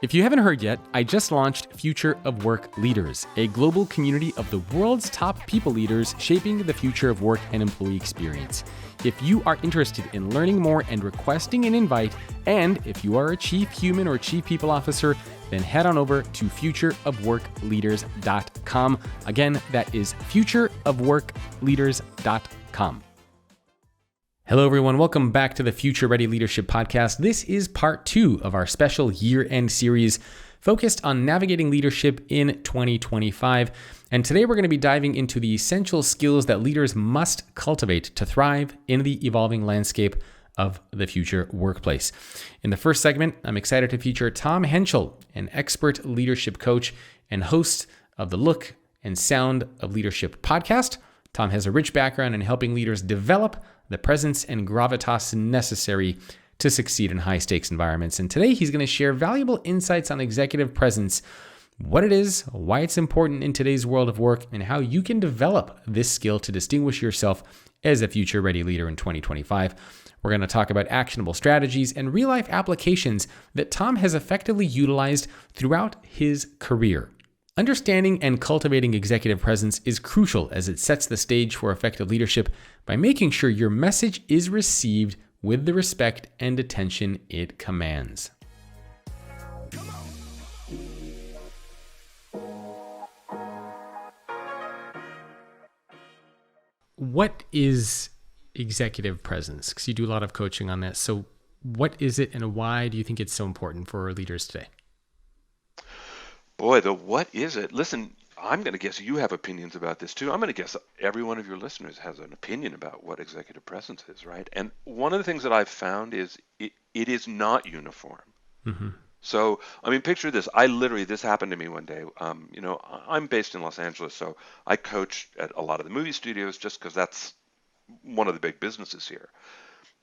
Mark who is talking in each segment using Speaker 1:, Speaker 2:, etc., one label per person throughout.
Speaker 1: If you haven't heard yet, I just launched Future of Work Leaders, a global community of the world's top people leaders shaping the future of work and employee experience. If you are interested in learning more and requesting an invite, and if you are a chief human or chief people officer, then head on over to futureofworkleaders.com. Again, that is futureofworkleaders.com. Hello, everyone. Welcome back to the Future Ready Leadership Podcast. This is part 2 of our special year-end series focused on navigating leadership in 2025. And today we're going to be diving into the essential skills that leaders must cultivate to thrive in the evolving landscape of the future workplace. In the first segment, I'm excited to feature Tom Henschel, an expert leadership coach and host of the Look and Sound of Leadership podcast. Tom has a rich background in helping leaders develop the presence and gravitas necessary to succeed in high-stakes environments. And today he's going to share valuable insights on executive presence, what it is, why it's important in today's world of work, and how you can develop this skill to distinguish yourself as a future-ready leader in 2025. We're going to talk about actionable strategies and real-life applications that Tom has effectively utilized throughout his career. Understanding and cultivating executive presence is crucial as it sets the stage for effective leadership by making sure your message is received with the respect and attention it commands. What is executive presence? Because you do a lot of coaching on that. So what is it and why do you think it's so important for our leaders today?
Speaker 2: Boy, what is it? Listen, I'm going to guess you have opinions about this too. I'm going to guess every one of your listeners has an opinion about what executive presence is, right? And one of the things that I've found is it is not uniform. Mm-hmm. So, I mean, picture this. This happened to me one day. I'm based in Los Angeles, so I coach at a lot of the movie studios just because that's one of the big businesses here.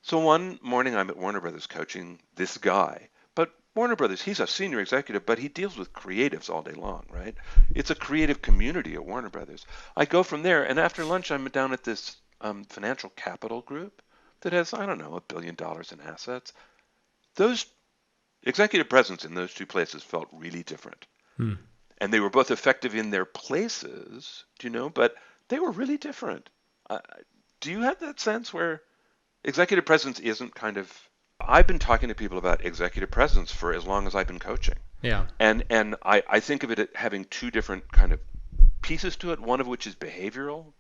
Speaker 2: So one morning I'm at Warner Brothers coaching this guy. But Warner Brothers, he's a senior executive, but he deals with creatives all day long, right? It's a creative community at Warner Brothers. I go from there, and after lunch, I'm down at this financial capital group that has, $1 billion in assets. Those executive presence in those two places felt really different. And they were both effective in their places, but they were really different. Do you have that sense where executive presence isn't kind of... I've been talking to people about executive presence for as long as I've been coaching. Yeah. And I think of it as having two different kind of pieces to it, one of which is behavioral,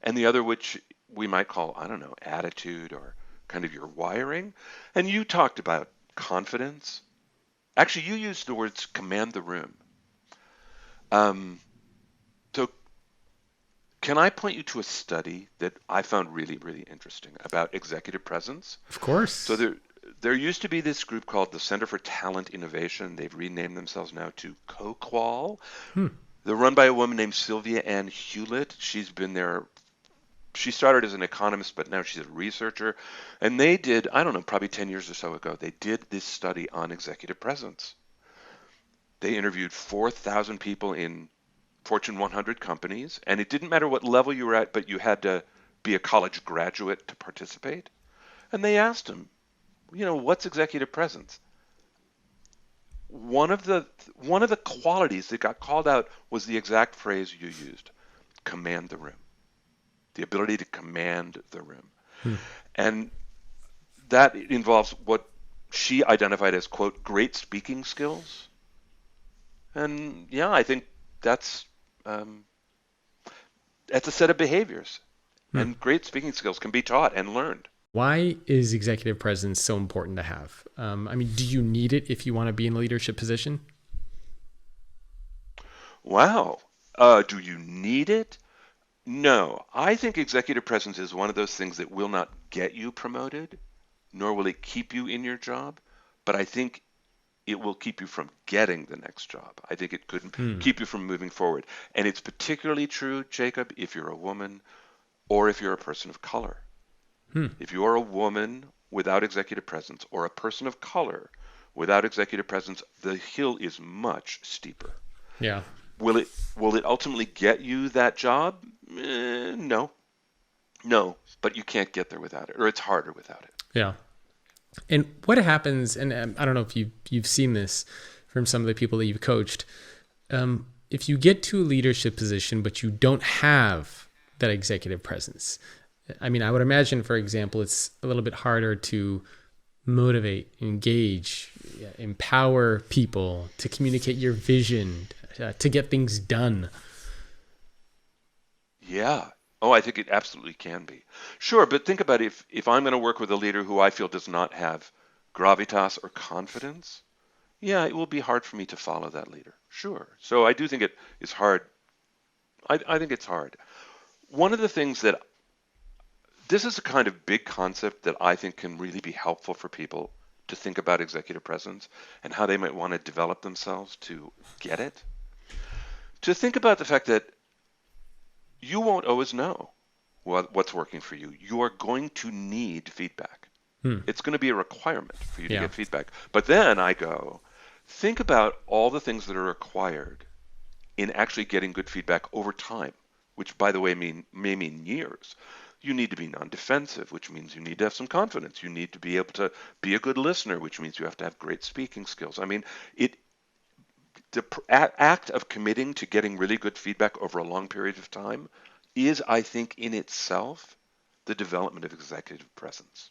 Speaker 2: and the other which we might call, attitude or kind of your wiring. And you talked about confidence. Actually, you used the words command the room. So can I point you to a study that I found really, really interesting about executive presence?
Speaker 1: Of course.
Speaker 2: So there used to be this group called the Center for Talent Innovation. They've renamed themselves now to CoQual. They're run by a woman named Sylvia Ann Hewlett. She's been there. She started as an economist, but now she's a researcher. And they did, probably 10 years or so ago, they did this study on executive presence. They interviewed 4,000 people in Fortune 100 companies, and it didn't matter what level you were at, but you had to be a college graduate to participate. And they asked them, what's executive presence? One of the qualities that got called out was the exact phrase you used: command the room. The ability to command the room. And that involves what she identified as, quote, great speaking skills. And yeah, I think that's a set of behaviors. And great speaking skills can be taught and learned.
Speaker 1: Why is executive presence so important to have? Do you need it if you want to be in a leadership position?
Speaker 2: Wow. Do you need it? No. I think executive presence is one of those things that will not get you promoted, nor will it keep you in your job, but I think it will keep you from getting the next job. I think it could keep you from moving forward. And it's particularly true, Jacob, if you're a woman or if you're a person of color. If you are a woman without executive presence or a person of color without executive presence, the hill is much steeper.
Speaker 1: Yeah.
Speaker 2: Will it ultimately get you that job? No, but you can't get there without it, or it's harder without it.
Speaker 1: Yeah. And what happens, and I don't know if you've seen this, from some of the people that you've coached. If you get to a leadership position, but you don't have that executive presence, I mean, I would imagine, for example, it's a little bit harder to motivate, engage, empower people to communicate your vision, to get things done.
Speaker 2: Yeah. Oh, I think it absolutely can be. Sure, but think about if I'm going to work with a leader who I feel does not have gravitas or confidence, yeah, it will be hard for me to follow that leader. Sure. So I do think it is hard. I think it's hard. One of the things that this is a kind of big concept that I think can really be helpful for people to think about executive presence and how they might want to develop themselves to get it. To think about the fact that you won't always know what's working for you. You are going to need feedback. It's going to be a requirement for you to get feedback. But then I go, think about all the things that are required in actually getting good feedback over time, which, by the way, may mean years. You need to be non-defensive, which means you need to have some confidence. You need to be able to be a good listener, which means you have to have great speaking skills. I mean, the act of committing to getting really good feedback over a long period of time is, I think, in itself, the development of executive presence.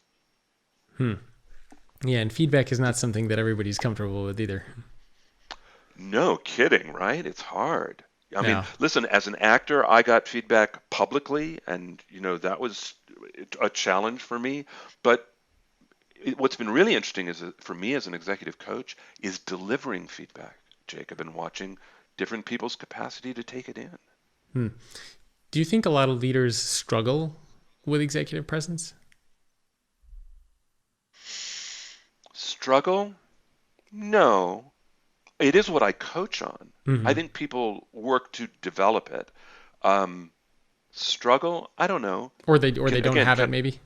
Speaker 1: Yeah, and feedback is not something that everybody's comfortable with either.
Speaker 2: No kidding, right? It's hard. I mean,
Speaker 1: Yeah.
Speaker 2: listen, as an actor, I got feedback publicly, and that was a challenge for me. But what's been really interesting is for me as an executive coach is delivering feedback, Jacob, and watching different people's capacity to take it in.
Speaker 1: Do you think a lot of leaders struggle with executive presence?
Speaker 2: Struggle? No. It is what I coach on.
Speaker 1: Mm-hmm.
Speaker 2: I think people work to develop it. Struggle? I don't know.
Speaker 1: Or they don't have it, maybe?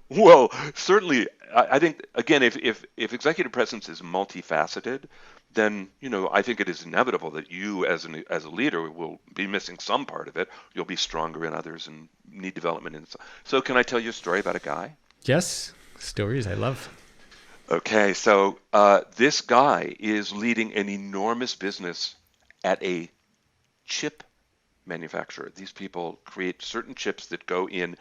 Speaker 2: Well, certainly, I think, again, if executive presence is multifaceted, then, I think it is inevitable that you as a leader will be missing some part of it. You'll be stronger in others and need development in some. So can I tell you a story about a guy?
Speaker 1: Yes. Stories I love.
Speaker 2: Okay, so this guy is leading an enormous business at a chip manufacturer. These people create certain chips that go in.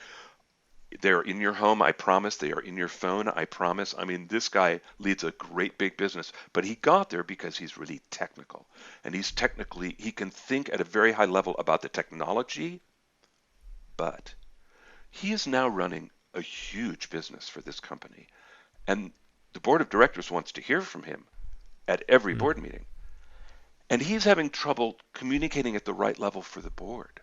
Speaker 2: They're in your home, I promise. They are in your phone, I promise. I mean, this guy leads a great big business, but he got there because he's really technical. And he can think at a very high level about the technology, but he is now running a huge business for this company. And the board of directors wants to hear from him at every board meeting. And he's having trouble communicating at the right level for the board.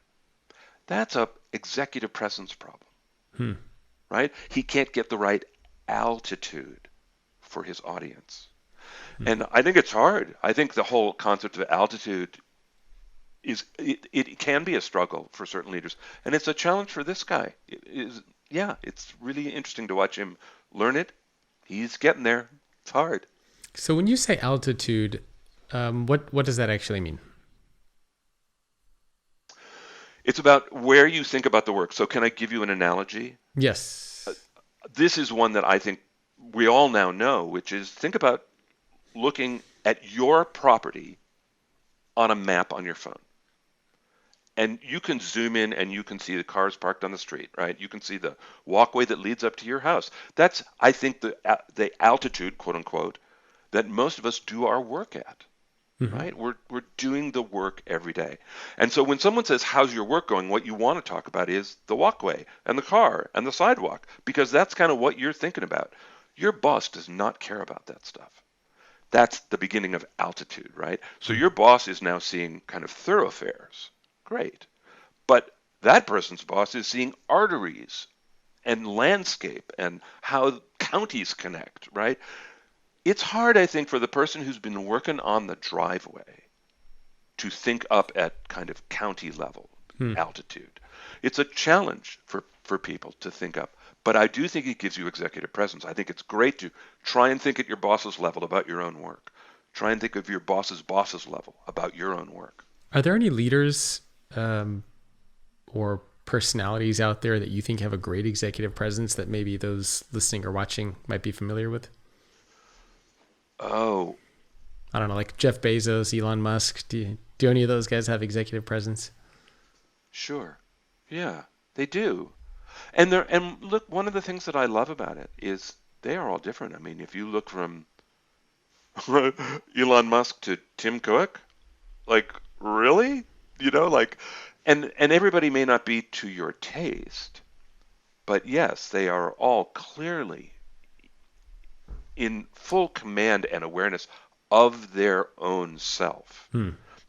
Speaker 2: That's a executive presence problem. Right? He can't get the right altitude for his audience. And I think it's hard. I think the whole concept of altitude it can be a struggle for certain leaders. And it's a challenge for this guy. It's really interesting to watch him learn it. He's getting there. It's hard.
Speaker 1: So when you say altitude, what does that actually mean?
Speaker 2: It's about where you think about the work. So can I give you an analogy?
Speaker 1: Yes.
Speaker 2: This is one that I think we all now know, which is think about looking at your property on a map on your phone. And you can zoom in and you can see the cars parked on the street, right? You can see the walkway that leads up to your house. That's, I think, the altitude, quote unquote, that most of us do our work at. Right? We're doing the work every day. And so when someone says, how's your work going? What you want to talk about is the walkway and the car and the sidewalk, because that's kind of what you're thinking about. Your boss does not care about that stuff. That's the beginning of altitude, right? So your boss is now seeing kind of thoroughfares. Great. But that person's boss is seeing arteries and landscape and how counties connect, right? It's hard, I think, for the person who's been working on the driveway to think up at kind of county level altitude. It's a challenge for people to think up, but I do think it gives you executive presence. I think it's great to try and think at your boss's level about your own work. Try and think of your boss's level about your own work.
Speaker 1: Are there any leaders or personalities out there that you think have a great executive presence that maybe those listening or watching might be familiar with?
Speaker 2: Oh,
Speaker 1: I don't know, like Jeff Bezos, Elon Musk? Do any of those guys have executive presence?
Speaker 2: Sure. Yeah, they do. And look, one of the things that I love about it is they are all different. I mean, if you look from Elon Musk to Tim Cook, like really? Like and everybody may not be to your taste, but yes, they are all clearly in full command and awareness of their own self.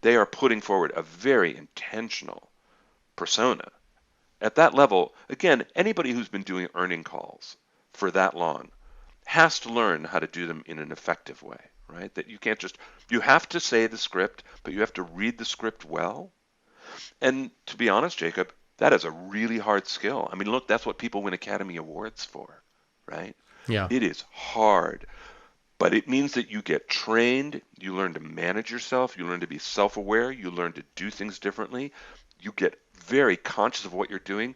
Speaker 2: They are putting forward a very intentional persona. At that level, again, anybody who's been doing earning calls for that long has to learn how to do them in an effective way, right? That you can't just, you have to say the script, but you have to read the script well. And to be honest, Jacob, that is a really hard skill. I mean, look, that's what people win Academy Awards for, right?
Speaker 1: Yeah.
Speaker 2: It is hard, but it means that you get trained, you learn to manage yourself, you learn to be self-aware, you learn to do things differently, you get very conscious of what you're doing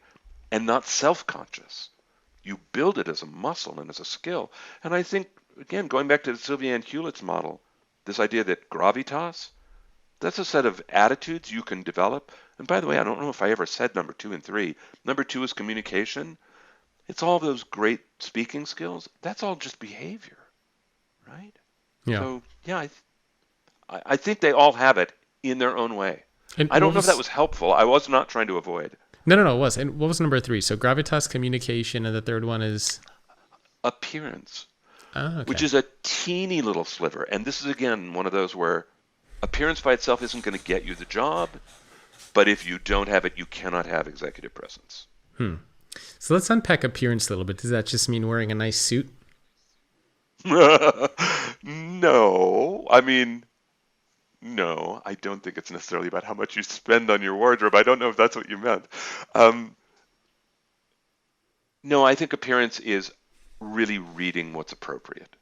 Speaker 2: and not self-conscious. You build it as a muscle and as a skill. And I think, again, going back to Sylviane Hewlett's model, this idea that gravitas, that's a set of attitudes you can develop. And by the way, I don't know if I ever said number 2 and 3. Number 2 is communication. It's all those great speaking skills. That's all just behavior, right?
Speaker 1: Yeah.
Speaker 2: So, yeah, I think they all have it in their own way.
Speaker 1: And
Speaker 2: I don't know if that was helpful. I was not trying to avoid.
Speaker 1: No, it was. And what was number 3? So gravitas, communication, and the third one is?
Speaker 2: Appearance,
Speaker 1: Okay.
Speaker 2: which is a teeny little sliver. And this is, again, one of those where appearance by itself isn't going to get you the job, but if you don't have it, you cannot have executive presence.
Speaker 1: So let's unpack appearance a little bit. Does that just mean wearing a nice suit?
Speaker 2: No, I mean, no, I don't think it's necessarily about how much you spend on your wardrobe. I don't know if that's what you meant. No, I think appearance is really reading what's appropriate.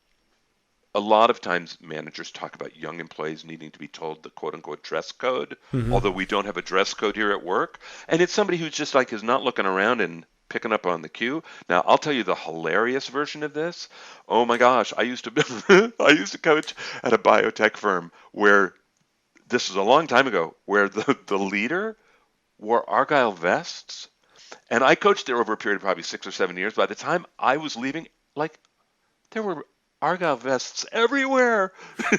Speaker 2: A lot of times managers talk about young employees needing to be told the quote unquote dress code, although we don't have a dress code here at work. And it's somebody who's just like is not looking around and picking up on the cue. Now, I'll tell you the hilarious version of this. Oh my gosh, I used to coach at a biotech firm where this was a long time ago, where the leader wore Argyle vests. And I coached there over a period of probably 6 or 7 years. By the time I was leaving, like, there were Argyle vests everywhere.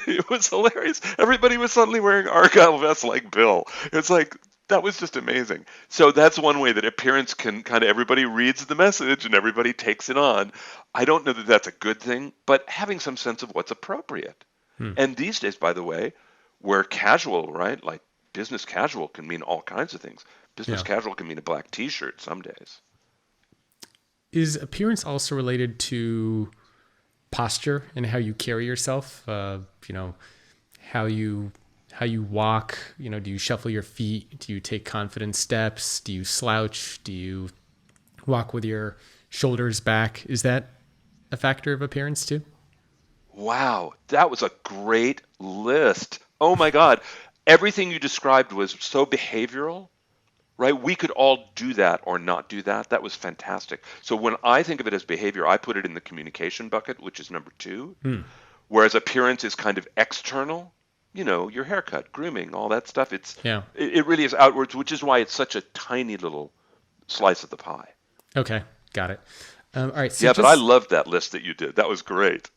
Speaker 2: It was hilarious. Everybody was suddenly wearing Argyle vests like Bill. It's like, that was just amazing. So that's one way that appearance can kind of, everybody reads the message and everybody takes it on. I don't know that that's a good thing, but having some sense of what's appropriate. And these days, by the way, where casual, right? Like business casual can mean all kinds of things. Business casual can mean a black t-shirt some days.
Speaker 1: Is appearance also related to posture and how you carry yourself? How you walk, do you shuffle your feet? Do you take confident steps? Do you slouch? Do you walk with your shoulders back? Is that a factor of appearance too?
Speaker 2: Wow, that was a great list. Oh my God. Everything you described was so behavioral, right? We could all do that or not do that. That was fantastic. So when I think of it as behavior, I put it in the communication bucket, which is number 2, whereas appearance is kind of external. Your haircut, grooming, all that stuff. It really is outwards, which is why it's such a tiny little slice of the pie.
Speaker 1: Okay, got it. All right. So
Speaker 2: but I loved that list that you did. That was great.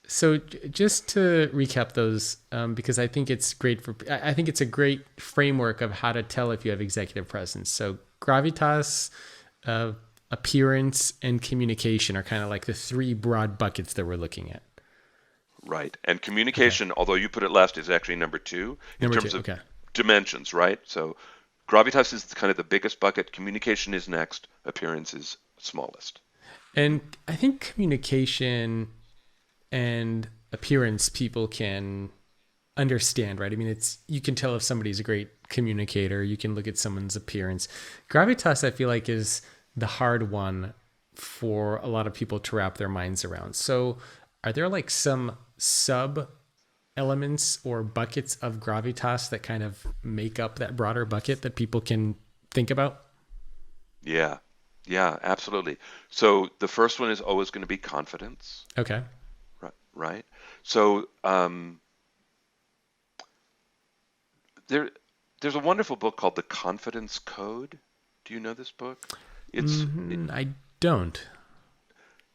Speaker 1: So just to recap those, because I think it's great I think it's a great framework of how to tell if you have executive presence. So gravitas, appearance, and communication are kind of like the 3 broad buckets that we're looking at.
Speaker 2: Right. And communication, although you put it last, is actually number 2 in terms of dimensions, right? So gravitas is kind of the biggest bucket. Communication is next. Appearance is smallest.
Speaker 1: And I think communication and appearance people can understand, right? I mean, you can tell if somebody's a great communicator. You can look at someone's appearance. Gravitas, I feel like, is the hard one for a lot of people to wrap their minds around. So are there like some sub elements or buckets of gravitas that kind of make up that broader bucket that people can think about?
Speaker 2: Yeah, absolutely. So the first one is always going to be confidence.
Speaker 1: Okay.
Speaker 2: Right. So there there's a wonderful book called The Confidence Code. Do you know this book? It's
Speaker 1: I don't.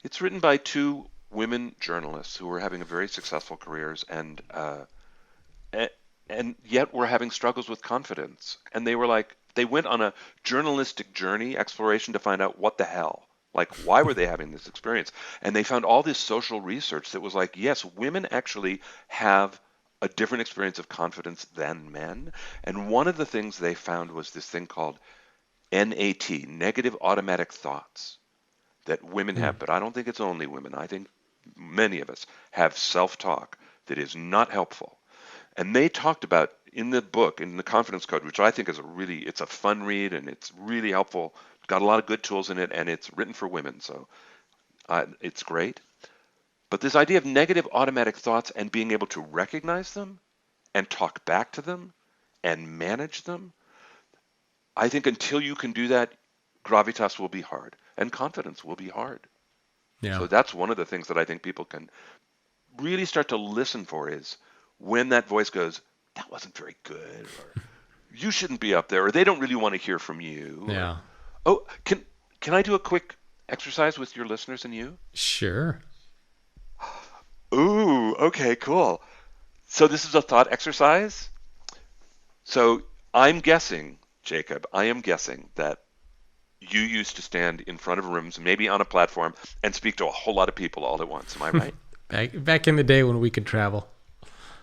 Speaker 2: it's written by two women journalists who were having very successful careers a- and yet were having struggles with confidence. And they were like, they went on a journalistic journey, exploration to find out what the hell. Like, why were they having this experience? And they found all this social research that was like, yes, women actually have a different experience of confidence than men. And one of the things they found was this thing called NAT, negative automatic thoughts, that women have. But I don't think it's only women. I think many of us have self-talk that is not helpful. And they talked about in the book, in the Confidence Code, which I think is it's a fun read and it's really helpful. It's got a lot of good tools in it, and it's written for women, so it's great. But this idea of negative automatic thoughts and being able to recognize them and talk back to them and manage them, I think until you can do that, gravitas will be hard and confidence will be hard.
Speaker 1: Yeah.
Speaker 2: So that's one of the things that I think people can really start to listen for is when that voice goes, that wasn't very good, or you shouldn't be up there, or they don't really want to hear from you.
Speaker 1: Yeah.
Speaker 2: Or, oh, can I do a quick exercise with your listeners and you?
Speaker 1: Sure.
Speaker 2: Ooh, okay, cool. So this is a thought exercise. So I'm guessing, Jacob, I am guessing that you used to stand in front of rooms, maybe on a platform, and speak to a whole lot of people all at once. Am I right?
Speaker 1: Back in the day when we could travel.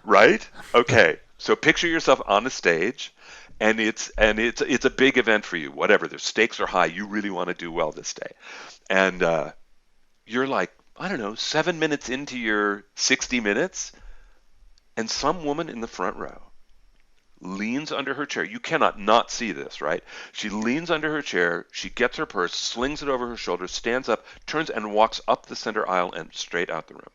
Speaker 2: Right? Okay. So picture yourself on a stage, and it's a big event for you. Whatever, the stakes are high. You really want to do well this day, and you're like, I don't know, 7 minutes into your 60 minutes, and some woman in the front row leans under her chair. You cannot not see this, right? She leans under her chair. She gets her purse, slings it over her shoulder, stands up, turns and walks up the center aisle and straight out the room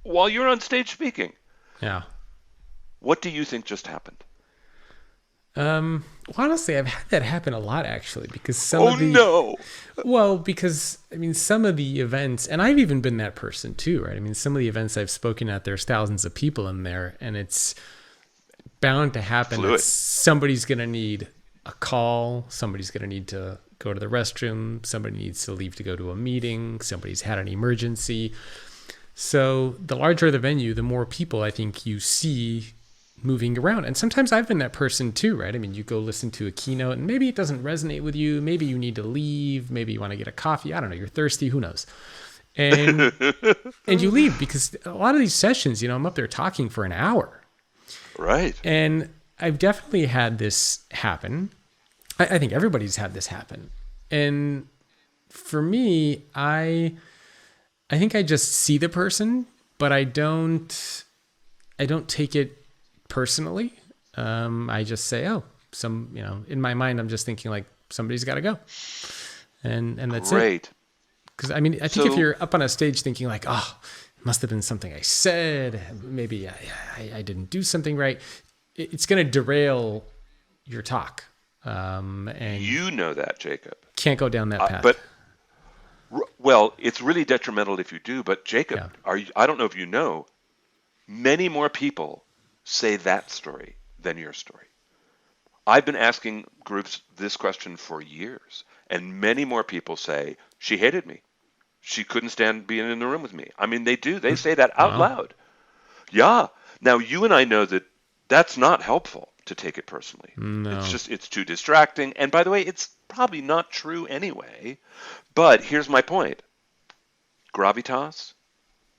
Speaker 2: while you're on stage speaking.
Speaker 1: Yeah.
Speaker 2: What do you think just happened?
Speaker 1: Honestly, I've had that happen a lot actually, because because I mean, some of the events, and I've even been that person too, right? I mean, some of the events I've spoken at, there's thousands of people in there, and it's bound to happen that somebody's going to need a call, somebody's going to need to go to the restroom, somebody needs to leave to go to a meeting, somebody's had an emergency. So the larger the venue, the more people I think you see moving around. And sometimes I've been that person too, right? I mean, you go listen to a keynote and maybe it doesn't resonate with you. Maybe you need to leave. Maybe you want to get a coffee. I don't know. You're thirsty. Who knows? And and you leave because a lot of these sessions, I'm up there talking for an hour.
Speaker 2: Right.
Speaker 1: And I've definitely had this happen. I think everybody's had this happen. And for me, I think I just see the person, but I don't take it personally. I just say, in my mind, I'm just thinking like somebody's got to go, and that's
Speaker 2: Great.
Speaker 1: it. Because I mean, I think if you're up on a stage thinking like, oh, it must have been something I said, maybe I didn't do something right, it's going to derail your talk. And
Speaker 2: you know that, Jacob.
Speaker 1: Can't go down that path.
Speaker 2: Well, it's really detrimental if you do. But Jacob, I don't know if you know, many more people say that story than your story. I've been asking groups this question for years, and many more people say, she hated me. She couldn't stand being in the room with me. I mean, they do. They say that out loud. Yeah. Now, you and I know that that's not helpful to take it personally.
Speaker 1: No.
Speaker 2: It's too distracting. And by the way, it's probably not true anyway. But here's my point. Gravitas,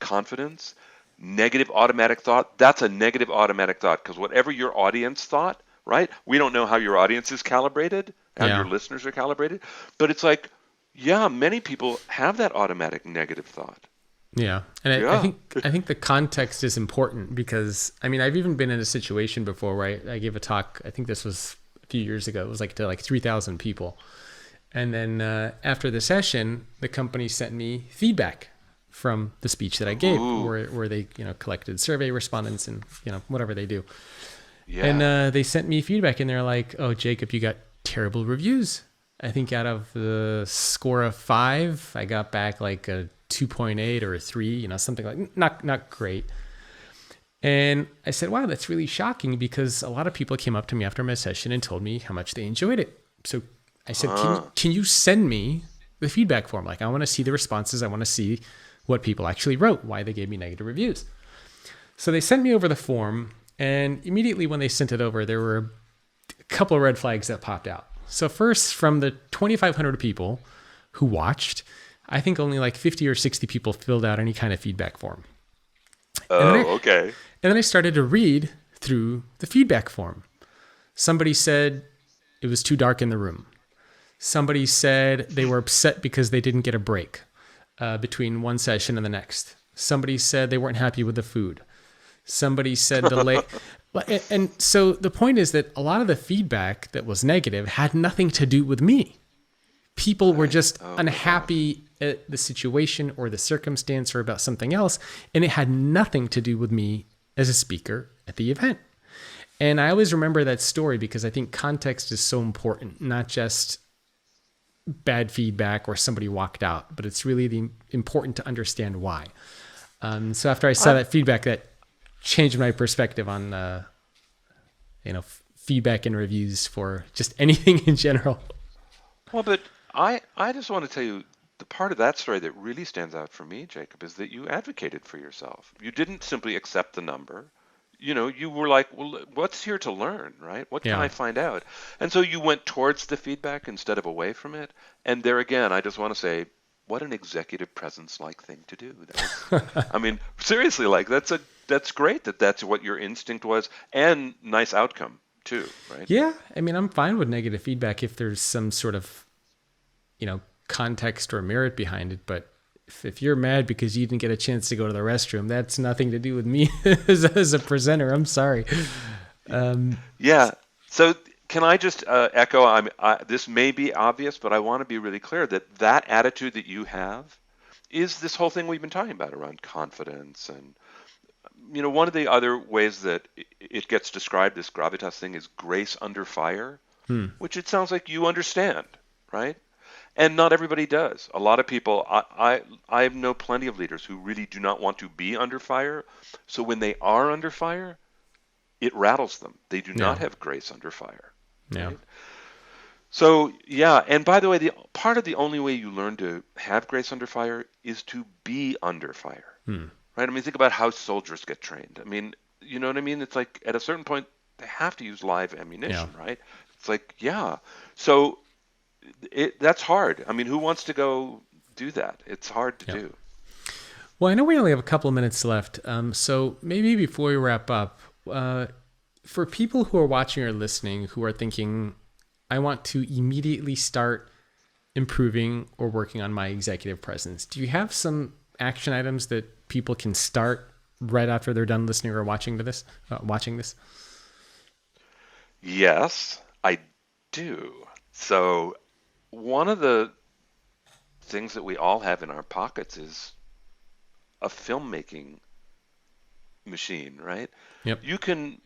Speaker 2: confidence, negative automatic thought, that's a negative automatic thought, because whatever your audience thought, right? We don't know how your audience is calibrated, how your listeners are calibrated, but it's like, many people have that automatic negative thought.
Speaker 1: Yeah. And I think the context is important because, I mean, I've even been in a situation before where I gave a talk, I think this was a few years ago, it was like to 3,000 people. And then after the session, the company sent me feedback from the speech that I gave, where they collected survey respondents and whatever they do. Yeah. And they sent me feedback, and they're like, "Oh, Jacob, you got terrible reviews. I think out of the score of 5, I got back like a 2.8 or a 3, something like not great." And I said, wow, that's really shocking, because a lot of people came up to me after my session and told me how much they enjoyed it. So I said, can you send me the feedback form? Like, I want to see the responses. I want to see what people actually wrote, why they gave me negative reviews. So they sent me over the form, and immediately when they sent it over, there were a couple of red flags that popped out. So first, from the 2,500 people who watched, I think only like 50 or 60 people filled out any kind of feedback form.
Speaker 2: Okay.
Speaker 1: And then I started to read through the feedback form. Somebody said it was too dark in the room. Somebody said they were upset because they didn't get a break between one session and the next. Somebody said they weren't happy with the food. Somebody said and so the point is that a lot of the feedback that was negative had nothing to do with me. People were just unhappy at the situation or the circumstance or about something else, and it had nothing to do with me as a speaker at the event. And I always remember that story because I think context is so important, not just bad feedback or somebody walked out, but it's really important to understand why. So after I saw that feedback, that changed my perspective on, feedback and reviews for just anything in general.
Speaker 2: Well, but I just want to tell you, the part of that story that really stands out for me, Jacob, is that you advocated for yourself. You didn't simply accept the number. You were like, well, what's here to learn, right? What can I find out? And so you went towards the feedback instead of away from it. And there again, I just want to say, what an executive presence-like thing to do. I mean, seriously, like that's great that's what your instinct was, and nice outcome too, right?
Speaker 1: Yeah, I mean, I'm fine with negative feedback if there's some sort of, context or merit behind it. But if you're mad because you didn't get a chance to go to the restroom, that's nothing to do with me as a presenter. I'm sorry.
Speaker 2: Yeah. So can I just echo? This may be obvious, but I want to be really clear that attitude that you have is this whole thing we've been talking about around confidence. And one of the other ways that it gets described, this Gravitas thing, is grace under fire, which it sounds like you understand, right? And not everybody does. A lot of people, I know plenty of leaders who really do not want to be under fire. So when they are under fire, it rattles them. They do not have grace under fire.
Speaker 1: Yeah.
Speaker 2: Right? So, yeah. And by the way, part of the only way you learn to have grace under fire is to be under fire. Right? I mean, think about how soldiers get trained. I mean, you know what I mean? It's like at a certain point, they have to use live ammunition, right? It's like, yeah. So that's hard. I mean, who wants to go do that? It's hard to do.
Speaker 1: Well, I know we only have a couple of minutes left. So maybe before we wrap up, for people who are watching or listening who are thinking, I want to immediately start improving or working on my executive presence, do you have some action items that people can start right after they're done listening or watching this?
Speaker 2: Yes, I do. So one of the things that we all have in our pockets is a filmmaking machine, right?
Speaker 1: Yep.
Speaker 2: You can,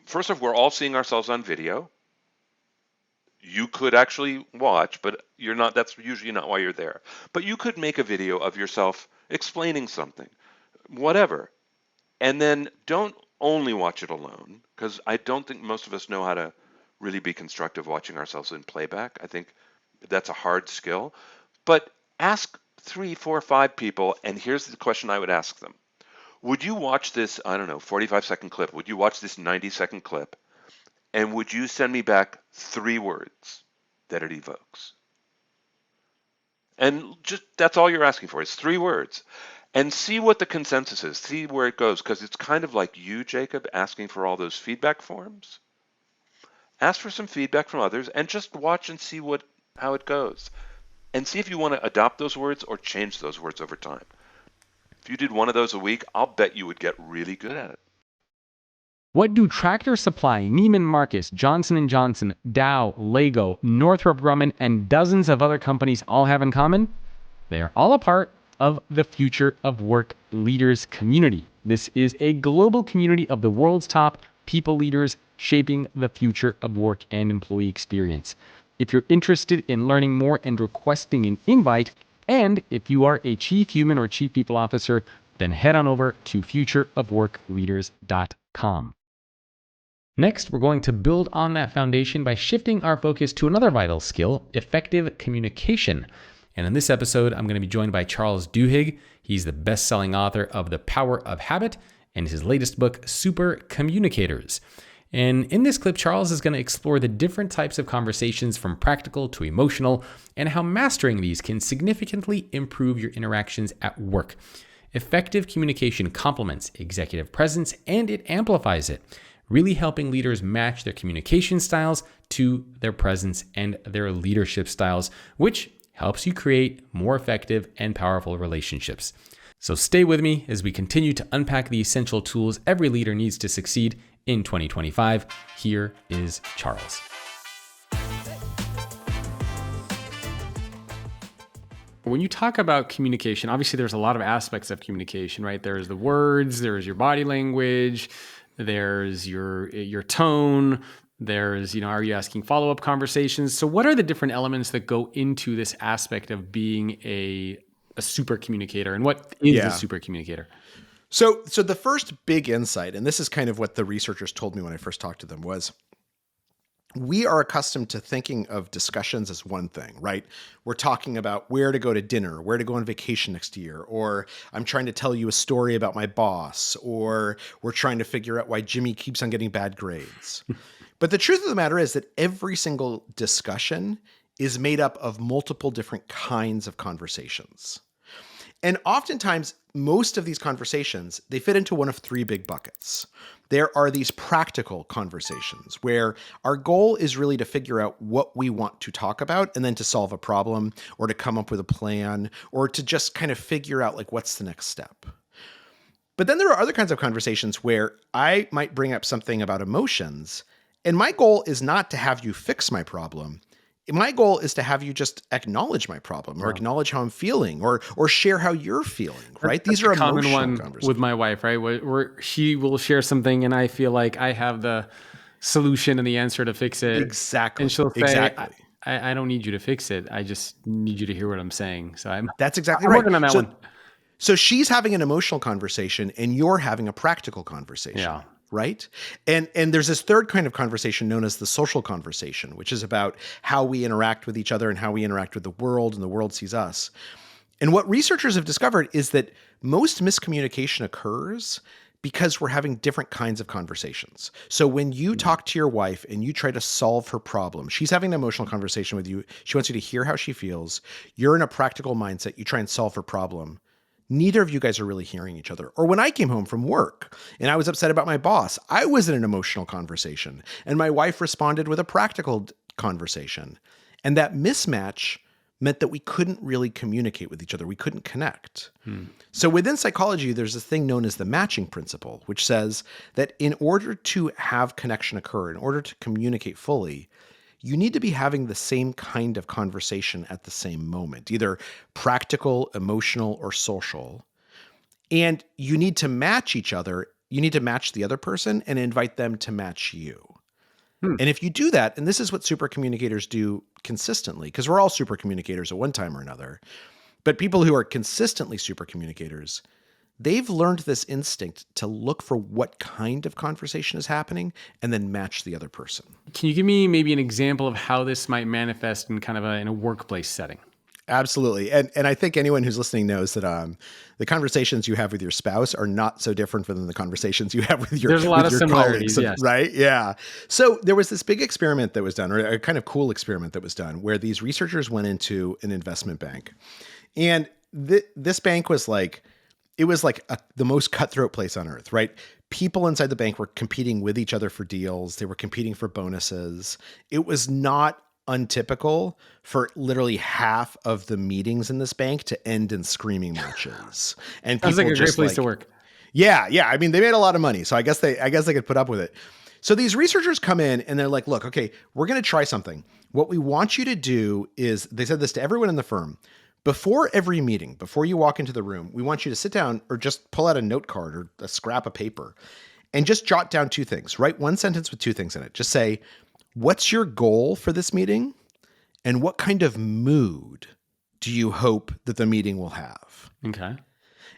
Speaker 2: first off, we're all seeing ourselves on video. You could actually watch, but that's usually not why you're there. But you could make a video of yourself explaining something, whatever. And then don't only watch it alone, because I don't think most of us know how to really be constructive watching ourselves in playback. I think that's a hard skill. But ask 3, 4, 5 people, and here's the question I would ask them. Would you watch this, 45-second clip? Would you watch this 90-second clip? And would you send me back 3 words that it evokes? And just that's all you're asking for is 3 words. And see what the consensus is. See where it goes, because it's kind of like you, Jacob, asking for all those feedback forms. Ask for some feedback from others and just watch and see how it goes. And see if you want to adopt those words or change those words over time. If you did one of those a week, I'll bet you would get really good at it.
Speaker 1: What do Tractor Supply, Neiman Marcus, Johnson & Johnson, Dow, Lego, Northrop Grumman, and dozens of other companies all have in common? They are all a part of the Future of Work Leaders community. This is a global community of the world's top people leaders shaping the future of work and employee experience. If you're interested in learning more and requesting an invite, and if you are a chief human or chief people officer then head on over to futureofworkleaders.com. Next, we're going to build on that foundation by shifting our focus to another vital skill, effective communication. And in this episode, I'm going to be joined by Charles Duhigg. He's the best-selling author of The Power of Habit and his latest book, Super Communicators. And in this clip, Charles is going to explore the different types of conversations from practical to emotional and how mastering these can significantly improve your interactions at work. Effective communication complements executive presence and it amplifies it, really helping leaders match their communication styles to their presence and their leadership styles, which helps you create more effective and powerful relationships. So stay with me as we continue to unpack the essential tools every leader needs to succeed in 2025. Here is Charles. When you talk about communication, obviously there's a lot of aspects of communication, right? There's the words, there's your body language, there's your tone, there's, are you asking follow-up conversations? So what are the different elements that go into this aspect of being a super communicator, and what is a super communicator?
Speaker 3: So the first big insight, and this is kind of what the researchers told me when I first talked to them, was we are accustomed to thinking of discussions as one thing, right? We're talking about where to go to dinner, where to go on vacation next year, or I'm trying to tell you a story about my boss, or we're trying to figure out why Jimmy keeps on getting bad grades. But the truth of the matter is that every single discussion is made up of multiple different kinds of conversations. And oftentimes, most of these conversations, they fit into one of three big buckets. There are these practical conversations where our goal is really to figure out what we want to talk about and then to solve a problem or to come up with a plan or to just kind of figure out like what's the next step. But then there are other kinds of conversations where I might bring up something about emotions, and my goal is not to have you fix my problem. My goal is to have you just acknowledge my problem or acknowledge how I'm feeling or share how you're feeling, right?
Speaker 1: That's
Speaker 3: These are
Speaker 1: a common
Speaker 3: emotional
Speaker 1: one
Speaker 3: conversations.
Speaker 1: with my wife, right? Where she will share something and I feel like I have the solution and the answer to fix it.
Speaker 3: Exactly.
Speaker 1: And she'll say,
Speaker 3: exactly.
Speaker 1: I don't need you to fix it. I just need you to hear what I'm saying. So
Speaker 3: That's exactly
Speaker 1: I'm
Speaker 3: right.
Speaker 1: working on that one.
Speaker 3: So she's having an emotional conversation and you're having a practical conversation.
Speaker 1: Yeah.
Speaker 3: Right? And there's this third kind of conversation known as the social conversation, which is about how we interact with each other and how we interact with the world and the world sees us. And what researchers have discovered is that most miscommunication occurs because we're having different kinds of conversations. So when you talk to your wife and you try to solve her problem, she's having an emotional conversation with you. She wants you to hear how she feels. You're in a practical mindset. You try and solve her problem. Neither of you guys are really hearing each other. Or when I came home from work and I was upset about my boss, I was in an emotional conversation and my wife responded with a practical conversation. And that mismatch meant that we couldn't really communicate with each other. We couldn't connect. So within psychology, there's this thing known as the matching principle, which says that in order to have connection occur, in order to communicate fully, you need to be having the same kind of conversation at the same moment, either practical, emotional, or social. And you need to match each other. You need to match the other person and invite them to match you. And if you do that, and this is what super communicators do consistently, because we're all super communicators at one time or another, but people who are consistently super communicators, they've learned this instinct to look for what kind of conversation is happening and then match the other person.
Speaker 1: Can you give me maybe an example of how this might manifest in kind of in a workplace setting?
Speaker 3: Absolutely. And I think anyone who's listening knows that the conversations you have with your spouse are not so different from the conversations you have with your
Speaker 1: There's a lot of similarities,
Speaker 3: colleagues,
Speaker 1: yes.
Speaker 3: Right? Yeah. So there was this big experiment that was done, or a kind of cool experiment that was done, where these researchers went into an investment bank. And this bank was like, it was like the most cutthroat place on earth, right? People inside the bank were competing with each other for deals. They were competing for bonuses. It was not untypical for literally half of the meetings in this bank to end in screaming matches. And
Speaker 1: Sounds
Speaker 3: people
Speaker 1: like a great place to work.
Speaker 3: Yeah. I mean, they made a lot of money, so I guess they could put up with it. So these researchers come in and they're like, look, okay, we're going to try something. What we want you to do is, they said this to everyone in the firm, before every meeting, before you walk into the room, we want you to sit down or just pull out a note card or a scrap of paper and just jot down two things. Write one sentence with two things in it. Just say, what's your goal for this meeting? And what kind of mood do you hope that the meeting will have?
Speaker 1: Okay.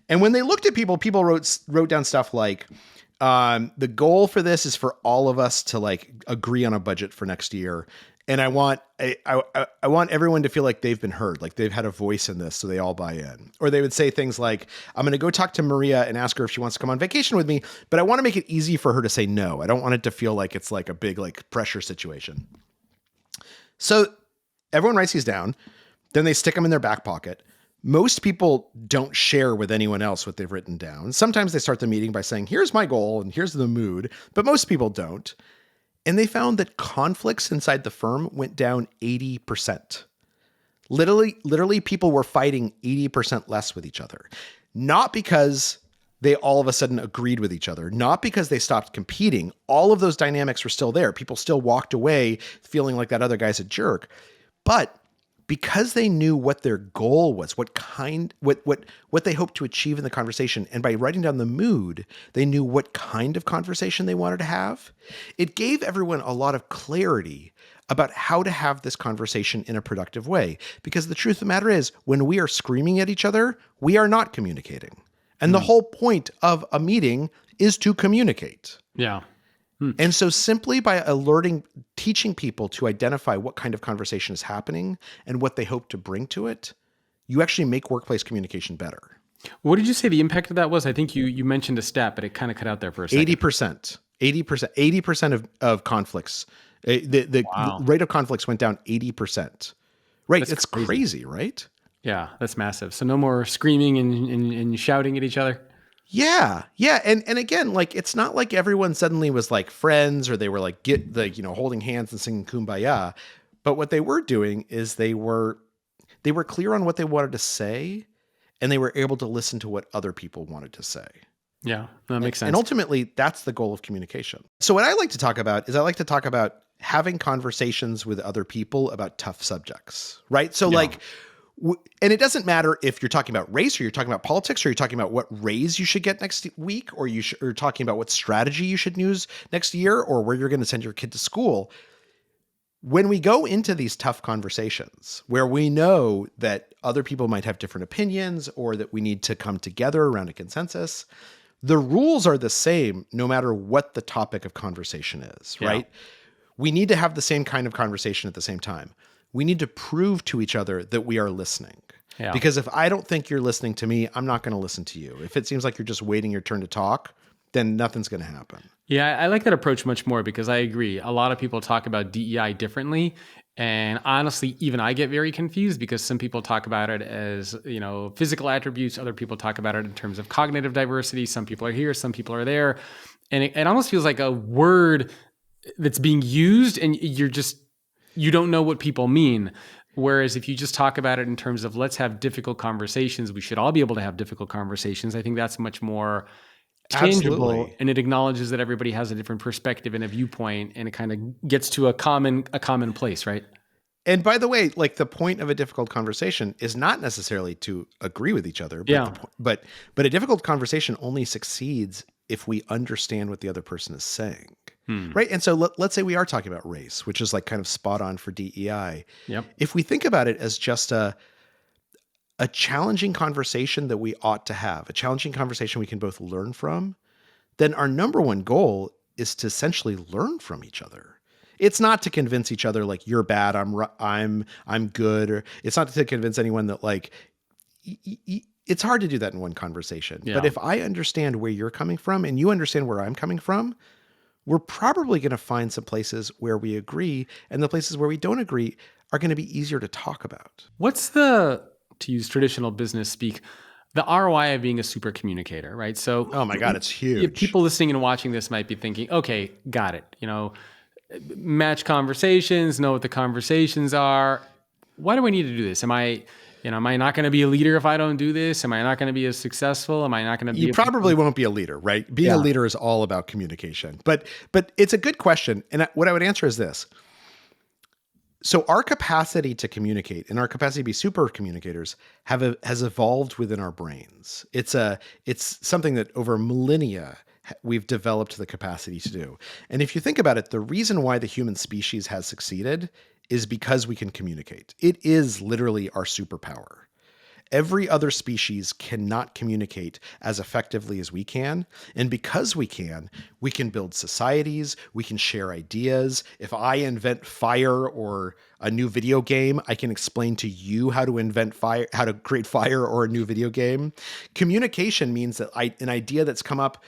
Speaker 3: And when they looked at people, people wrote down stuff like, the goal for this is for all of us to like agree on a budget for next year. And I want everyone to feel like they've been heard, like they've had a voice in this, so they all buy in. Or they would say things like, I'm going to go talk to Maria and ask her if she wants to come on vacation with me, but I want to make it easy for her to say no. I don't want it to feel like it's like a big like pressure situation. So everyone writes these down, then they stick them in their back pocket. Most people don't share with anyone else what they've written down. Sometimes they start the meeting by saying, here's my goal and here's the mood, but most people don't. And they found that conflicts inside the firm went down 80%. Literally people were fighting 80% less with each other. Not because they all of a sudden agreed with each other, not because they stopped competing. All of those dynamics were still there. People still walked away feeling like that other guy's a jerk. But because they knew what their goal was, what they hoped to achieve in the conversation, and by writing down the mood, they knew what kind of conversation they wanted to have. It gave everyone a lot of clarity about how to have this conversation in a productive way. Because the truth of the matter is, when we are screaming at each other, we are not communicating. And the whole point of a meeting is to communicate.
Speaker 1: Yeah.
Speaker 3: And so simply by teaching people to identify what kind of conversation is happening and what they hope to bring to it, you actually make workplace communication better.
Speaker 1: What did you say the impact of that was? I think you mentioned a stat, but it kind of cut out there for a second.
Speaker 3: 80% of conflicts. The rate of conflicts went down 80%. Right. It's crazy, right?
Speaker 1: Yeah, that's massive. So no more screaming and shouting at each other.
Speaker 3: Yeah. Yeah. And again, like, it's not like everyone suddenly was like friends or they were like, holding hands and singing Kumbaya. But what they were doing is they were clear on what they wanted to say, and they were able to listen to what other people wanted to say.
Speaker 1: Yeah, that makes sense.
Speaker 3: And ultimately, that's the goal of communication. So what I like to talk about is having conversations with other people about tough subjects, right? So and it doesn't matter if you're talking about race or you're talking about politics or you're talking about what raise you should get next week or you're talking about what strategy you should use next year or where you're going to send your kid to school. When we go into these tough conversations where we know that other people might have different opinions or that we need to come together around a consensus, the rules are the same no matter what the topic of conversation is, right? We need to have the same kind of conversation at the same time. We need to prove to each other that we are listening. Yeah. Because if I don't think you're listening to me, I'm not going to listen to you. If it seems like you're just waiting your turn to talk, then nothing's going to happen.
Speaker 1: Yeah, I like that approach much more because I agree. A lot of people talk about DEI differently. And honestly, even I get very confused because some people talk about it as, physical attributes. Other people talk about it in terms of cognitive diversity. Some people are here, some people are there. And it almost feels like a word that's being used and you don't know what people mean. Whereas if you just talk about it in terms of let's have difficult conversations, we should all be able to have difficult conversations. I think that's much more tangible. Absolutely. And it acknowledges that everybody has a different perspective and a viewpoint, and it kind of gets to a common place, right?
Speaker 3: And by the way, like the point of a difficult conversation is not necessarily to agree with each other, but a difficult conversation only succeeds if we understand what the other person is saying. Right. And so let's say we are talking about race, which is like kind of spot on for DEI.
Speaker 1: Yep.
Speaker 3: If we think about it as just a challenging conversation that we ought to have, a challenging conversation we can both learn from, then our number one goal is to essentially learn from each other. It's not to convince each other like you're bad, I'm good, or it's not to convince anyone that like it's hard to do that in one conversation. Yeah. But if I understand where you're coming from and you understand where I'm coming from, we're probably going to find some places where we agree, and the places where we don't agree are going to be easier to talk about.
Speaker 1: What's to use traditional business speak, the ROI of being a super communicator, right? So,
Speaker 3: oh my God, it's huge.
Speaker 1: People listening and watching this might be thinking, okay, got it. Match conversations, know what the conversations are. Why do I need to do this? Am I not going to be a leader if I don't do this? Am I not going to be as successful? Am I not going to be?
Speaker 3: You probably won't be a leader, right? Being a leader is all about communication. But it's a good question. And what I would answer is this. So our capacity to communicate and our capacity to be super communicators has evolved within our brains. It's something that over millennia we've developed the capacity to do. And if you think about it, the reason why the human species has succeeded is because we can communicate. It is literally our superpower. Every other species cannot communicate as effectively as we can. And because we can build societies, we can share ideas. If I invent fire or a new video game, I can explain to you how to invent fire, how to create fire or a new video game. Communication means that an idea that's come up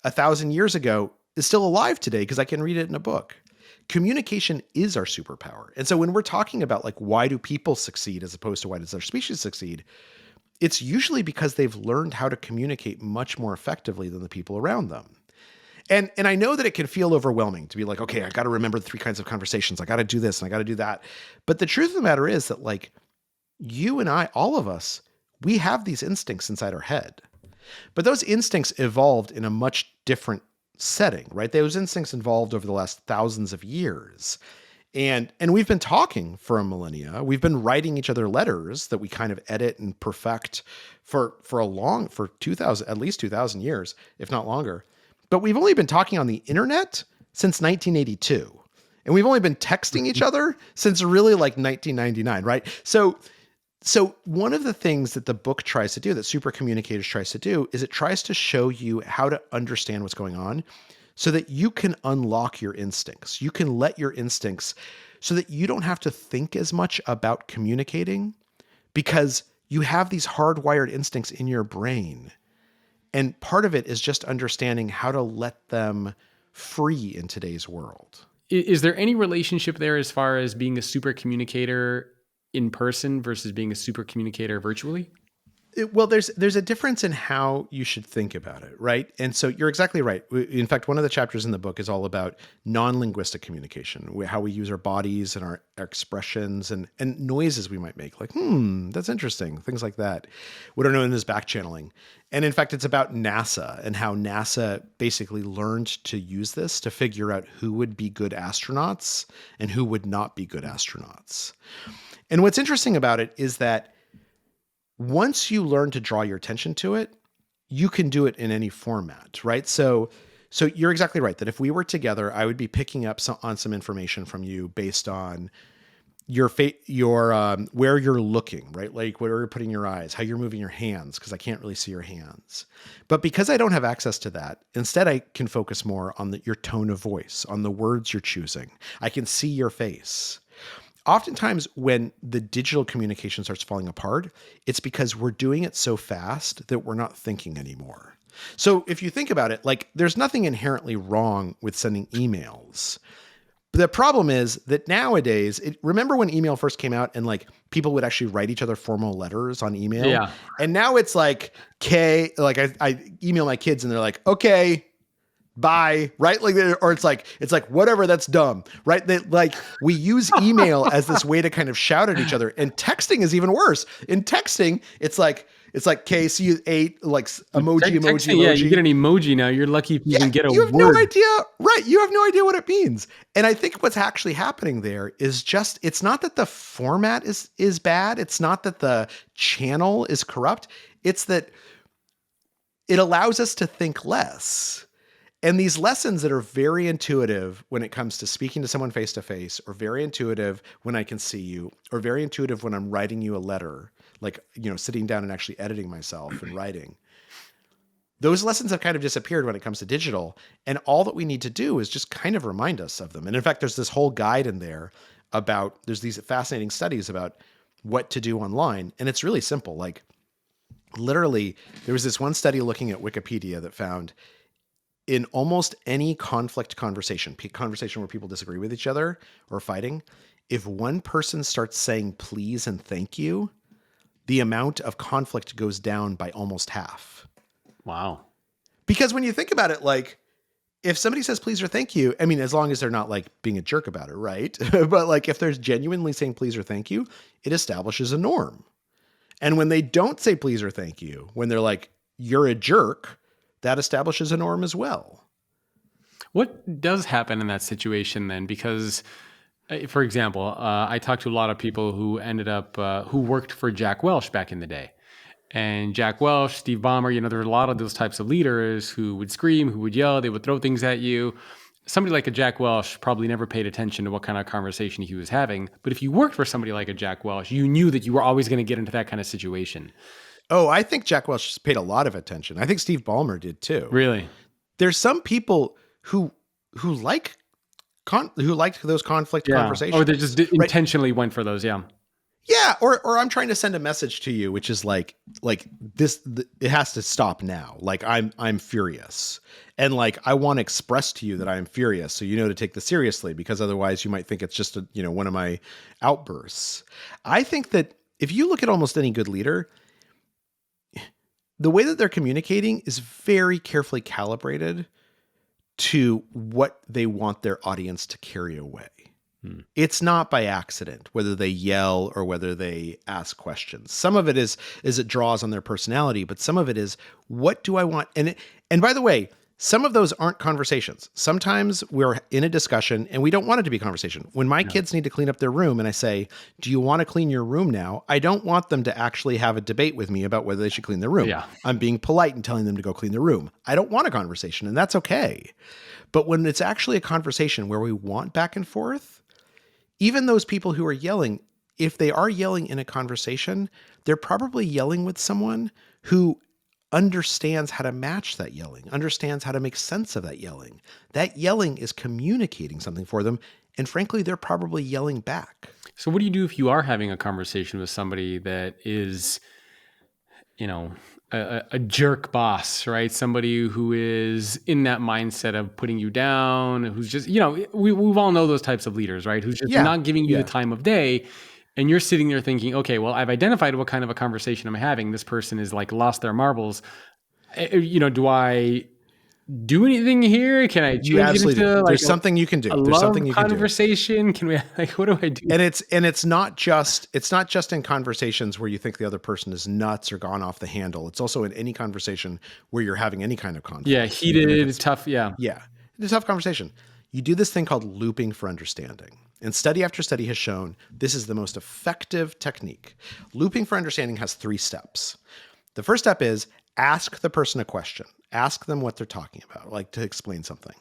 Speaker 3: 1,000 years ago is still alive today because I can read it in a book. Communication is our superpower. And so when we're talking about like, why do people succeed as opposed to why does our species succeed? It's usually because they've learned how to communicate much more effectively than the people around them. And I know that it can feel overwhelming to be like, okay, I got to remember the 3 kinds of conversations. I got to do this and I got to do that. But the truth of the matter is that like you and I, all of us, we have these instincts inside our head. But those instincts evolved in a much different setting, right? Those instincts evolved over the last thousands of years. And we've been talking for a millennia. We've been writing each other letters that we kind of edit and perfect for 2,000, at least 2,000 years, if not longer. But we've only been talking on the internet since 1982. And we've only been texting each other since really like 1999, right? So one of the things that the book tries to do, that Super Communicators tries to do, is it tries to show you how to understand what's going on so that you can unlock your instincts. You can let your instincts so that you don't have to think as much about communicating because you have these hardwired instincts in your brain. And part of it is just understanding how to let them free in today's world.
Speaker 1: Is there any relationship there as far as being a super communicator in person versus being a super communicator virtually?
Speaker 3: Well, there's a difference in how you should think about it, right? And so you're exactly right. In fact, one of the chapters in the book is all about non-linguistic communication, how we use our bodies and our expressions and noises we might make, like, that's interesting, things like that, what are known as back channeling. And in fact, it's about NASA and how NASA basically learned to use this to figure out who would be good astronauts and who would not be good astronauts. And what's interesting about it is that once you learn to draw your attention to it, you can do it in any format, right? So you're exactly right that if we were together, I would be picking up on some information from you based on your where you're looking, right? Like where you're putting your eyes, how you're moving your hands, because I can't really see your hands. But because I don't have access to that, instead I can focus more on your tone of voice, on the words you're choosing. I can see your face. Oftentimes when the digital communication starts falling apart, it's because we're doing it so fast that we're not thinking anymore. So if you think about it, like there's nothing inherently wrong with sending emails. The problem is that nowadays, remember when email first came out and like people would actually write each other formal letters on email?
Speaker 1: Yeah.
Speaker 3: And now it's like, I email my kids and they're like, okay, bye, right? Like, or it's like, whatever, that's dumb, right? That like we use email as this way to kind of shout at each other. And texting is even worse. In texting, it's like, okay, see you ate, like emoji.
Speaker 1: Yeah, you get an emoji now. You're lucky if you can get a word.
Speaker 3: You have no idea, right? You have no idea what it means. And I think what's actually happening there is just, it's not that the format is bad. It's not that the channel is corrupt. It's that it allows us to think less. And these lessons that are very intuitive when it comes to speaking to someone face to face, or very intuitive when I can see you, or very intuitive when I'm writing you a letter, like, sitting down and actually editing myself and writing. Those lessons have kind of disappeared when it comes to digital. And all that we need to do is just kind of remind us of them. And in fact, there's this whole guide in there there's these fascinating studies about what to do online. And it's really simple. Like literally, there was this one study looking at Wikipedia that found in almost any conversation where people disagree with each other or fighting, if one person starts saying please and thank you, the amount of conflict goes down by almost half.
Speaker 1: Wow.
Speaker 3: Because when you think about it, like if somebody says please or thank you, I mean, as long as they're not like being a jerk about it, right? But like if they're genuinely saying please or thank you, it establishes a norm. And when they don't say please or thank you, when they're like, you're a jerk, that establishes a norm as well.
Speaker 1: What does happen in that situation then? Because, for example, I talked to a lot of people who ended up, who worked for Jack Welch back in the day. And Jack Welch, Steve Ballmer, there were a lot of those types of leaders who would scream, who would yell, they would throw things at you. somebody like a Jack Welch probably never paid attention to what kind of conversation he was having. But if you worked for somebody like a Jack Welch, you knew that you were always going to get into that kind of situation.
Speaker 3: Oh, I think Jack Welch paid a lot of attention. I think Steve Ballmer did too.
Speaker 1: Really?
Speaker 3: There's some people who like those conflict conversations.
Speaker 1: Or they just intentionally went for those. Yeah.
Speaker 3: Yeah. Or I'm trying to send a message to you, which is like this, it has to stop now. Like I'm furious. And like, I want to express to you that I am furious. So, to take this seriously, because otherwise you might think it's just one of my outbursts. I think that if you look at almost any good leader, the way that they're communicating is very carefully calibrated to what they want their audience to carry away. It's not by accident, whether they yell or whether they ask questions. Some of it is it draws on their personality, but some of it is, what do I want? And by the way, some of those aren't conversations. Sometimes we're in a discussion and we don't want it to be a conversation. When my kids need to clean up their room and I say, do you want to clean your room now? I don't want them to actually have a debate with me about whether they should clean their room.
Speaker 1: Yeah.
Speaker 3: I'm being polite and telling them to go clean their room. I don't want a conversation, and that's okay. But when it's actually a conversation where we want back and forth, even those people who are yelling, if they are yelling in a conversation, they're probably yelling with someone who understands how to match that yelling, understands how to make sense of that yelling. That yelling is communicating something for them. And frankly, they're probably yelling back.
Speaker 1: So what do you do if you are having a conversation with somebody that is, a jerk boss, right? Somebody who is in that mindset of putting you down, who's just, we've all know those types of leaders, right? Who's just not giving you the time of day. And you're sitting there thinking, okay, well, I've identified what kind of a conversation I'm having. This person is like lost their marbles. Do I do anything here? Can I change it into
Speaker 3: There's something you can do. There's something you can do.
Speaker 1: Conversation? Can we what do I do?
Speaker 3: And it's not just in conversations where you think the other person is nuts or gone off the handle. It's also in any conversation where you're having any kind of conflict.
Speaker 1: Yeah, heated, tough. Yeah.
Speaker 3: Yeah. It's a tough conversation. You do this thing called looping for understanding. And study after study has shown this is the most effective technique. Looping for understanding has 3 steps. The first step is ask the person a question. Ask them what they're talking about, like to explain something.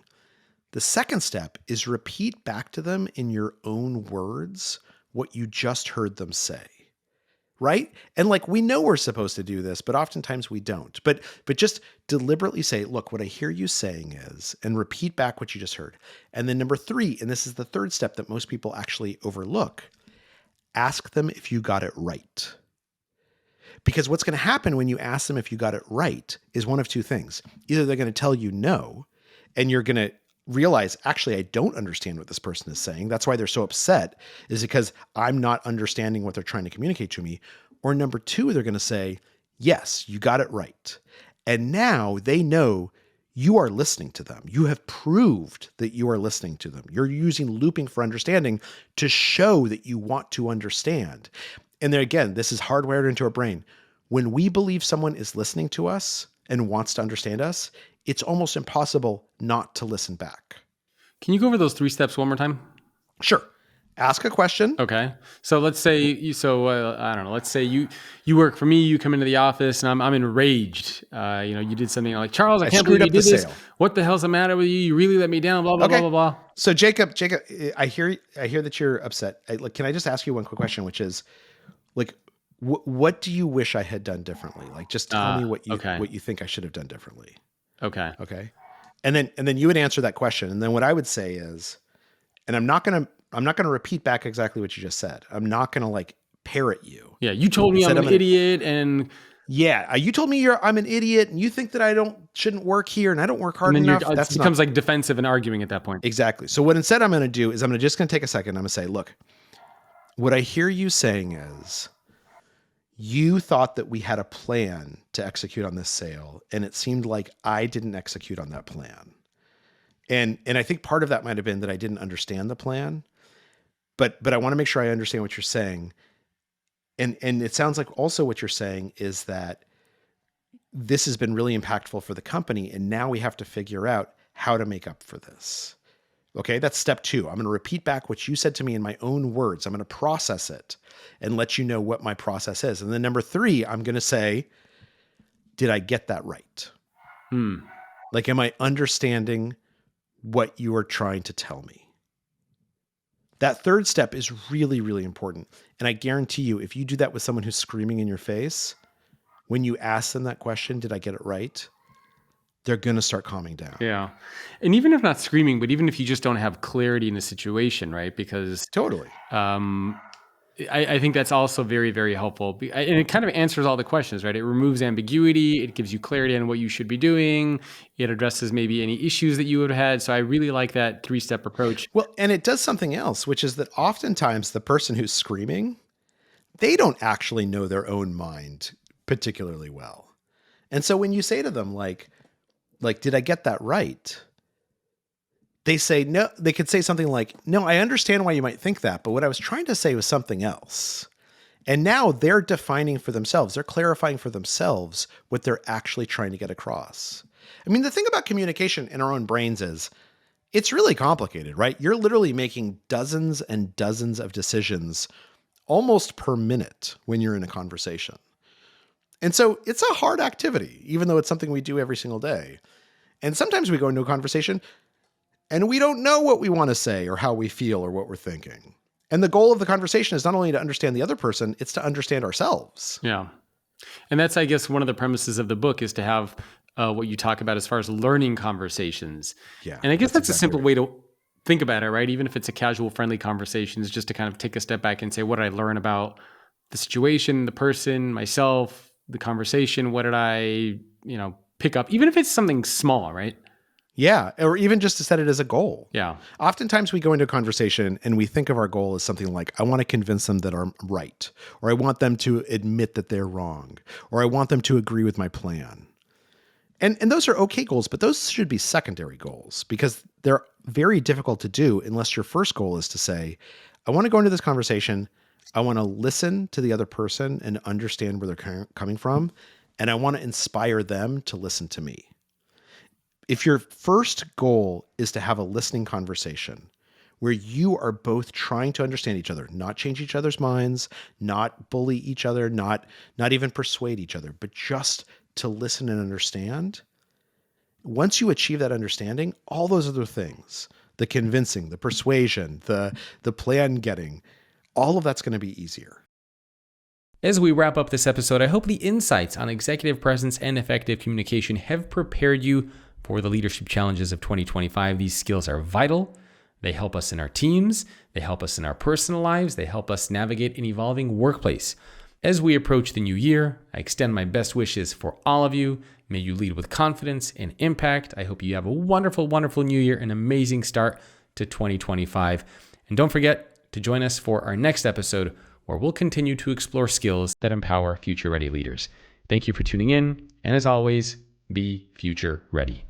Speaker 3: The second step is repeat back to them in your own words what you just heard them say. Right? And like, we know we're supposed to do this, but oftentimes we don't. But just deliberately say, look, what I hear you saying is, and repeat back what you just heard. And then number 3, and this is the third step that most people actually overlook, ask them if you got it right. Because what's going to happen when you ask them if you got it right is one of 2 things. Either they're going to tell you no, and you're going to realize, actually, I don't understand what this person is saying. That's why they're so upset, is because I'm not understanding what they're trying to communicate to me. Or number 2, they're going to say, yes, you got it right. And now they know you are listening to them. You have proved that you are listening to them. You're using looping for understanding to show that you want to understand. And there again, this is hardwired into our brain. When we believe someone is listening to us and wants to understand us, it's almost impossible not to listen back.
Speaker 1: Can you go over those 3 steps one more time?
Speaker 3: Sure. Ask a question.
Speaker 1: Okay. So let's say I don't know. Let's say you work for me. You come into the office and I'm enraged. You did something like, Charles, I can't believe you did this. What the hell's the matter with you? You really let me down. Blah blah blah blah blah.
Speaker 3: So Jacob, I hear that you're upset. Can I just ask you one quick question, which is, like, what do you wish I had done differently? Like, just tell me what you think I should have done differently.
Speaker 1: Okay.
Speaker 3: Okay. And then you would answer that question. And then what I would say is, and I'm not going to repeat back exactly what you just said. I'm not going to like parrot you.
Speaker 1: Yeah. You told me I'm an idiot. And
Speaker 3: yeah, you told me I'm an idiot and you think that I shouldn't work here and I don't work hard enough.
Speaker 1: It becomes like defensive and arguing at that point.
Speaker 3: Exactly. So what instead I'm going to do is I'm going to take a second. I'm going to say, look, what I hear you saying is, you thought that we had a plan to execute on this sale, and it seemed like I didn't execute on that plan. And I think part of that might have been that I didn't understand the plan, but I want to make sure I understand what you're saying. And it sounds like also what you're saying is that this has been really impactful for the company, and now we have to figure out how to make up for this. Okay, that's step 2. I'm going to repeat back what you said to me in my own words. I'm going to process it and let you know what my process is. And then number 3, I'm going to say, did I get that right? Like, am I understanding what you are trying to tell me. That third step is really, really important. And I guarantee you, if you do that with someone who's screaming in your face, when you ask them that question, did I get it right? They're going to start calming down.
Speaker 1: Yeah. And even if not screaming, but even if you just don't have clarity in a situation, right? Because
Speaker 3: Totally.
Speaker 1: I think that's also very, very helpful. And it kind of answers all the questions, right? It removes ambiguity. It gives you clarity on what you should be doing. It addresses maybe any issues that you would have had. So I really like that 3-step approach.
Speaker 3: Well, and it does something else, which is that oftentimes the person who's screaming, they don't actually know their own mind particularly well. And so when you say to them, like, did I get that right? They say, no, they could say something like, no, I understand why you might think that, but what I was trying to say was something else. And now they're defining for themselves, they're clarifying for themselves what they're actually trying to get across. I mean, the thing about communication in our own brains is it's really complicated, right? You're literally making dozens and dozens of decisions almost per minute when you're in a conversation. And so it's a hard activity, even though it's something we do every single day. And sometimes we go into a conversation and we don't know what we want to say or how we feel or what we're thinking. And the goal of the conversation is not only to understand the other person, it's to understand ourselves.
Speaker 1: Yeah. And that's, I guess, one of the premises of the book is to have what you talk about as far as learning conversations.
Speaker 3: Yeah.
Speaker 1: And I guess that's a simple way to think about it, right? Even if it's a casual, friendly conversation, is just to kind of take a step back and say, what did I learn about the situation, the person, myself, the conversation? What did I, pick up? Even if it's something small, right?
Speaker 3: Yeah. Or even just to set it as a goal.
Speaker 1: Yeah.
Speaker 3: Oftentimes we go into a conversation and we think of our goal as something like, I want to convince them that I'm right, or I want them to admit that they're wrong, or I want them to agree with my plan. And those are okay goals, but those should be secondary goals because they're very difficult to do unless your first goal is to say, I want to go into this conversation. I want to listen to the other person and understand where they're coming from. And I want to inspire them to listen to me. If your first goal is to have a listening conversation where you are both trying to understand each other, not change each other's minds, not bully each other, not even persuade each other, but just to listen and understand, once you achieve that understanding, all those other things, the convincing, the persuasion, the plan getting, all of that's going to be easier.
Speaker 1: As we wrap up this episode, I hope the insights on executive presence and effective communication have prepared you for the leadership challenges of 2025. These skills are vital. They help us in our teams. They help us in our personal lives. They help us navigate an evolving workplace. As we approach the new year, I extend my best wishes for all of you. May you lead with confidence and impact. I hope you have a wonderful, wonderful new year, an amazing start to 2025. And don't forget to join us for our next episode, where we'll continue to explore skills that empower future-ready leaders. Thank you for tuning in, and as always, be future ready.